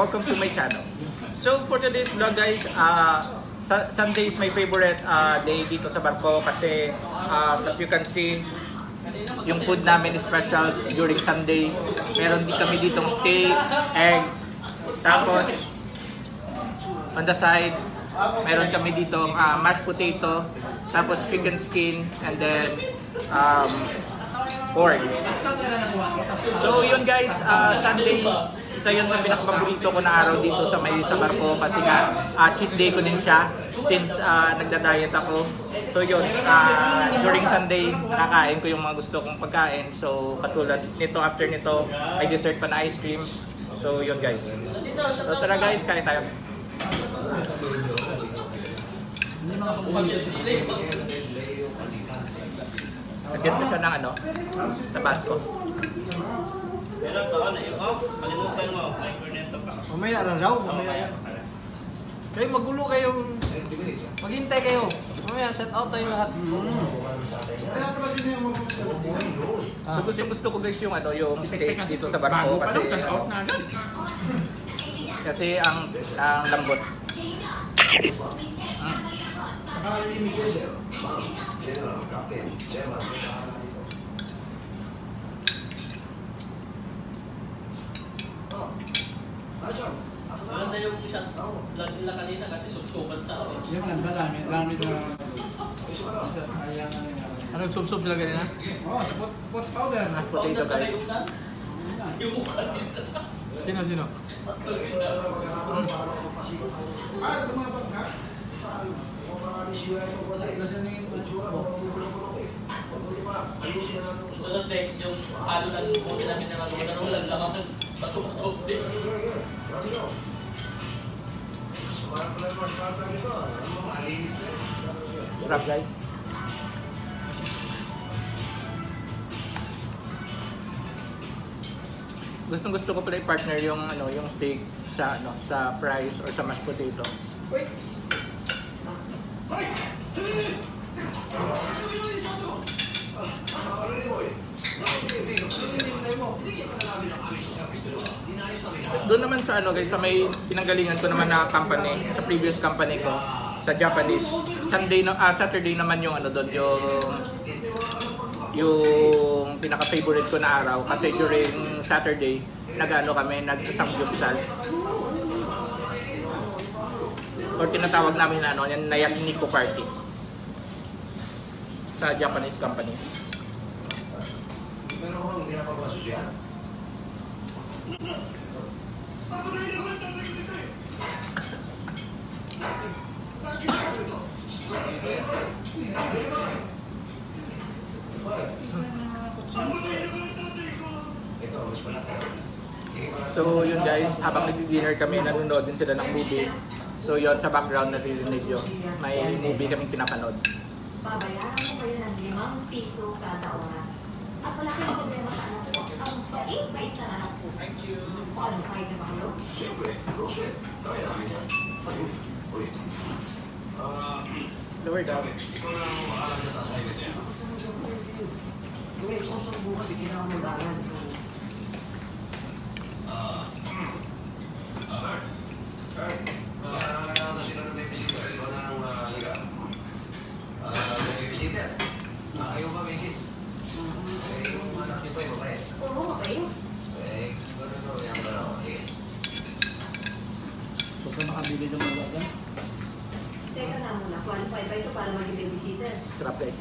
welcome to my channel. So for today's vlog guys, Sunday is my favorite day dito sa barko kasi as you can see, yung food namin is special during Sunday. Meron din kami ditong steak, egg, tapos on the side, meron kami ditong mashed potato, tapos chicken skin, and then pork. So yun guys, Sunday, isa yun sa pinakapaborito ko na araw dito sa barko kasi nga cheat day ko din siya since nagda-diet ako. So yun, during Sunday, kakain ko yung mga gusto kong pagkain. So katulad nito, after nito, may dessert pa na ice cream. So yun guys. So tara guys, kain tayo. Lagyan ko siya ng Tabasco. Meron pa na yung kalimutan mo, may cornetto pa. Mamaya raw, mamaya. Kayo magulo kayo. Maghintay kayo. Mamaya set out tayo lahat. So gusto ko guys yung steak dito sa barko kasi ang lambot. Maganda yung isang vlog nila kanina kasi subsuban sa akin. Yung maganda, dami na. Anong sub-sub sila ganyan? Oo, sa pot powder. Mashed potato guys. Yung mukha nito. Sino? Tatlo sila. Sunod next yung palo ng buti namin na mga walang laman. Bato-bato din. Sarap guys. Gusto ko pala i-partner yung yung steak sa fries or sa mashed potato. Doon naman sa guys, sa may pinanggalingan ko naman na company, sa previous company ko, sa Japanese, Saturday naman yung doon, yung pinaka-favorite ko na araw kasi during Saturday, kami, nagsasamgyupsal. Or tinatawag namin yung Yakiniku party sa Japanese company. So yun guys, habang nag-dinner kami, nanonood din sila ng movie. So yun, sa background naririnig nyo, may movie kaming pinapanood. Babayaran mo kayo ng 5 piso kada oras. At wala kayong problema sa anak ko. Ang bait na anak ko. Thank you. Qualified na ba kayo? Lower down. Wait, kung saan bukas, ikinang mo bayan. Ayaw ba, Mrs.? Yung anak niyo pa yung babae? Oo, okay. Yung dalawa. Huwag ka makabili ng mga yan. Teka na muna, qualified ba ito para maging babysitter? Sarap guys.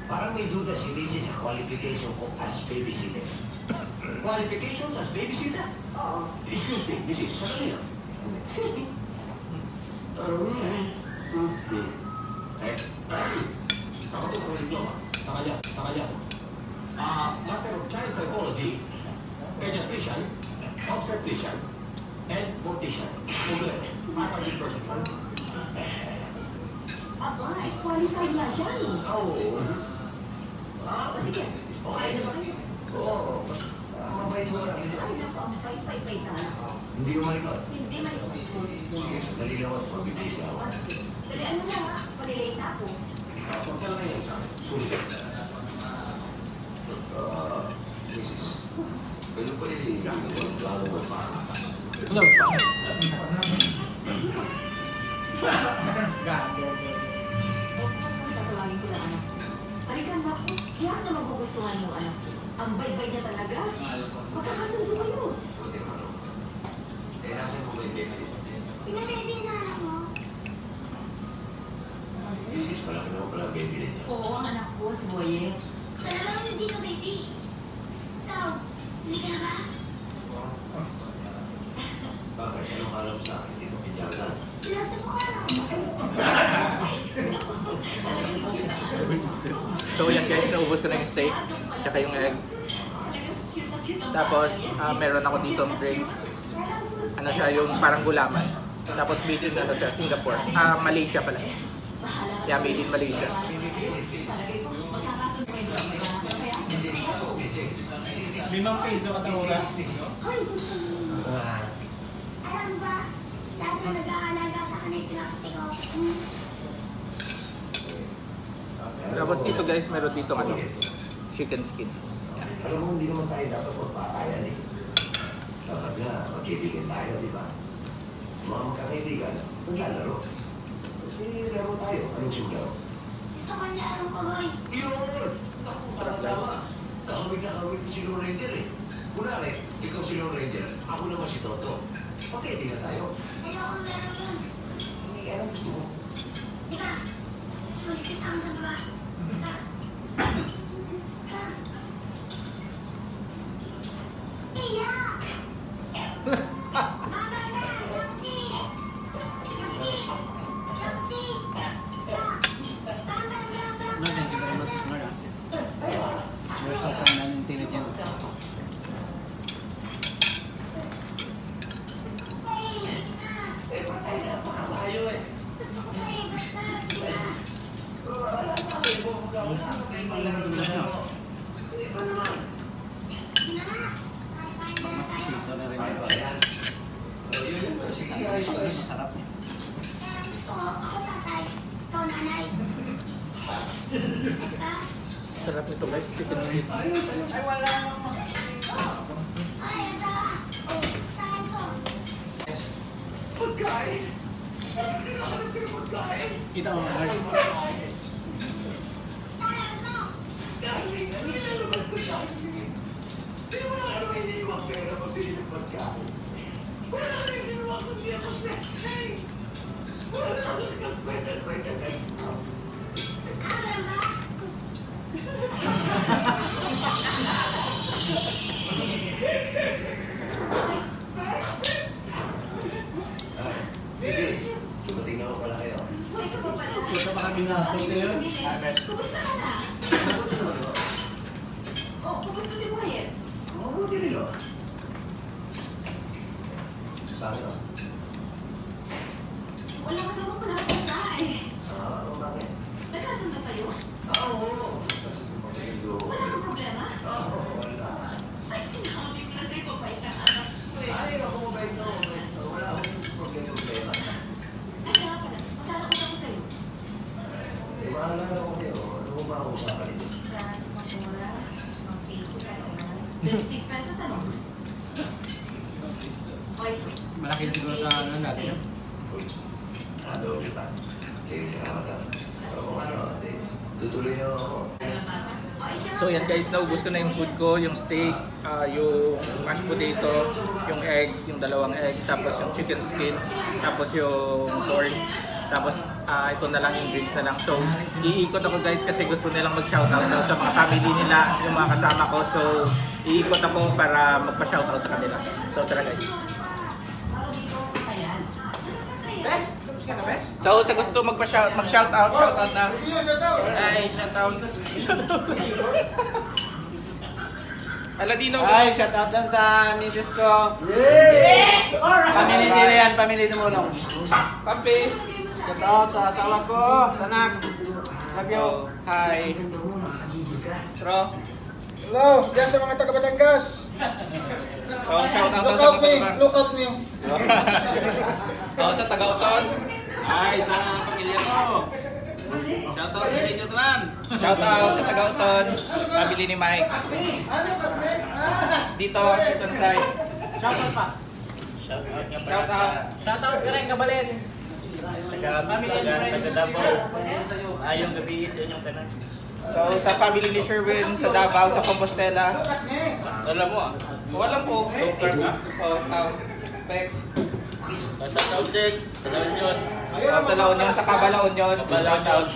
Parang may duda si Mrs. sa qualification ko as babysitter. Qualifications as babysitter? Oo. Excuse me, Mrs. Sa kanina? Master of Child Psychology, Pediatrician, Obstetrician, and Mortician. Faculty person. Aba, qualified na siya eh. Oo. Sige, okay na ba kayo? Oo. Mabait mo lang. Ay, naku, ang pay-pay na ako. Hindi mo malikot. Hindi man ito. Sige, sandali lang ako. Magbibigay siya ako. Dali, ano na ha? Palilate na ako. Huwag ka lang ngayon sa akin. Sulit. Mrs. Pwede pa rin lalo mo pa. Hello. Tatawagin ko lang, anak. Halika, anak. Siya na magugustuhan mo, anak. Ang bay-bay niya talaga. Magkakasundo kayo. Buti naman ako. Nasa mo may baby. Pinabebe na anak mo. Mrs. Malaki naman pala ang baby niya. Oo, ang anak ko, si Boyet. Talagang hindi ka, baby. Ikaw, hindi ka na ba? Bakit? Anong alam sa akin? Hindi ko pinyagan. Nasa mo ka. So yan guys, naubos ko na yung steak, tsaka yung egg. Tapos meron ako dito ng drinks. Ano siya, yung parang gulaman. Tapos made in ano siya, Singapore. Malaysia pala. Yeah, made in Malaysia. Limang piso katawag. Alam ba, dati nag-aalaga sa kanay pinakati ko. Tapos dito guys, meron dito ano, chicken skin. Alam mo, hindi naman tayo dapat magpatayan eh. Dapat nga, magkaibigan tayo, di ba? Mga magkakaibigan, maglalaro. Kasi laro tayo. Anong sumlaro? Gusto ko niya arong kogoy. Yun! Naku, parang tama. Kahawig na kahawig ko si Lone Ranger eh. Kunwari, ikaw si Lone Ranger, ako naman si Toto. Magkaibigan tayo. Ayokong laro yun. Hindi, anong gusto mo? Di ba? Sulit kita ang sa baba. Iyak! Mama na! Shakti! Shakti! Shakti! Tama na ba? No, thank you very much, Lord. You're so kind and intelligent. Eh, patay na pa tayo eh. Ito na rin yun. Masarap niya. Ako tatay, ikaw nanay. Ito ba? Sarap nito guys, chicken skin. Ay, ito. Saan ko? Pagkain! Hanap ka ng pagkain! Kita mo, Lord. Saan ko? Dahil ang nilalabas ko sa akin. Di mo na kami iniiwang pera pabili ng pagkain. Wala na iniiwang kundi ako sexy. Wala na kang pwede. Alam ba? Baby, dumating na ako pala kayo. Uy, ito pa pala. Ito pa kami na steak kayo. Kumusta ka na? Oh, kumusta si Boyet? Mabuti rin o. Bakit o? Wala ka naman pala sa eh. Bakit? Nagkasundo kayo? Oo. Kasi medyo... Wala kang problema? Oo, wala. Ay, sinabi ko na sa'yo, mabait ang anak ko eh. Ay, ako mabait na ako. Wala akong problema. Ay, kaya pala, maglalakot ako sa'yo. Eh, maalala ko kayo. Ano mo ba ang usapan ito? Grabe, masura. Ang piso ka naman. 26 pesos ano? Oy, Malaki na siguro sa ano natin. Ano, kita? Sige, salamat ah. Kung ano, tutuloy na ako. So yan guys, naubos ko na yung food ko, yung steak, yung mashed potato, yung egg, yung dalawang egg, tapos yung chicken skin, tapos yung pork, tapos ito na lang yung drinks na lang. So iikot ako guys kasi gusto nilang mag-shoutout daw sa mga family nila, yung mga kasama ko. So iikot ako para magpa-shoutout sa kanila. So tara guys. So sa gusto mag-shoutout, shoutout na. Ay, shoutout. Aladino. Ay, shout out dun sa misis ko. Yes! Family nila yan, family tumulong. Papi. Shout out sa asawa ko, sa anak. Love you. Hi. Tro. Hello, diyan sa mga taga Batangas. So shoutout daw Look sa out me, mga look out me. sa taga-uton. Ay, sa pamilya ko. Shout out sa inyo, Tran. Shout out sa Tagauton, family ni Mike. Ano kami? Dito sa side. Shoutout pa. Shout out nga pala Shout sa out. Shoutout ka rin, Kabalen. Family and friends. taga-Davao. Ayong gabi sa inyong tanan. So sa family ni Sherwin sa Davao, sa Compostela. Alam mo ah. Wala po. Super ka. Pek. Shoutout din sa La Union. Sa La Union, sa Cabala Union. Shout out.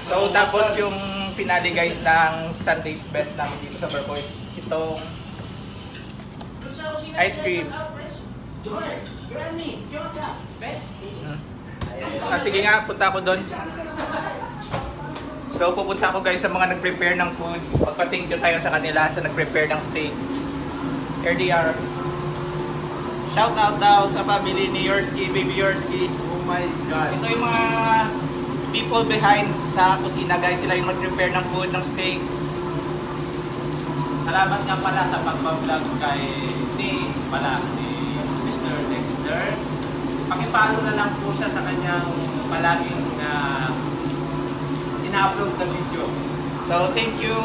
So tapos yung finale guys ng Sunday's Best namin dito sa Barcois. Itong ice cream. Sige nga, punta ako doon. So pupunta ako guys sa mga nag-prepare ng food. Magpa-thank you tayo sa kanila sa nag-prepare ng steak. RDR. Shout out daw sa family ni Yorsky, baby Yorsky. Oh my God. Ito yung mga people behind sa kusina guys. Sila yung nag-prepare ng food, ng steak. Salamat nga pala sa pagbablog kay ni Mr. Dexter. Pakipalo na lang po siya sa kanyang palaging ina-upload na video. So thank you.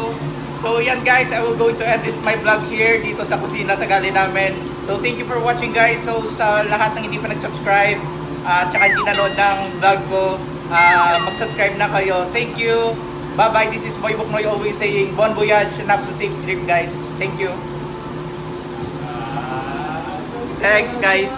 So yan guys, I will go to end this my vlog here dito sa kusina sa gali namin. So thank you for watching guys. So sa lahat ng hindi pa nag-subscribe at saka hindi nanood ng vlog ko, mag-subscribe na kayo. Thank you. Bye bye. This is Boy Buknoy always saying bon voyage and have a safe trip guys. Thank you. Thanks guys.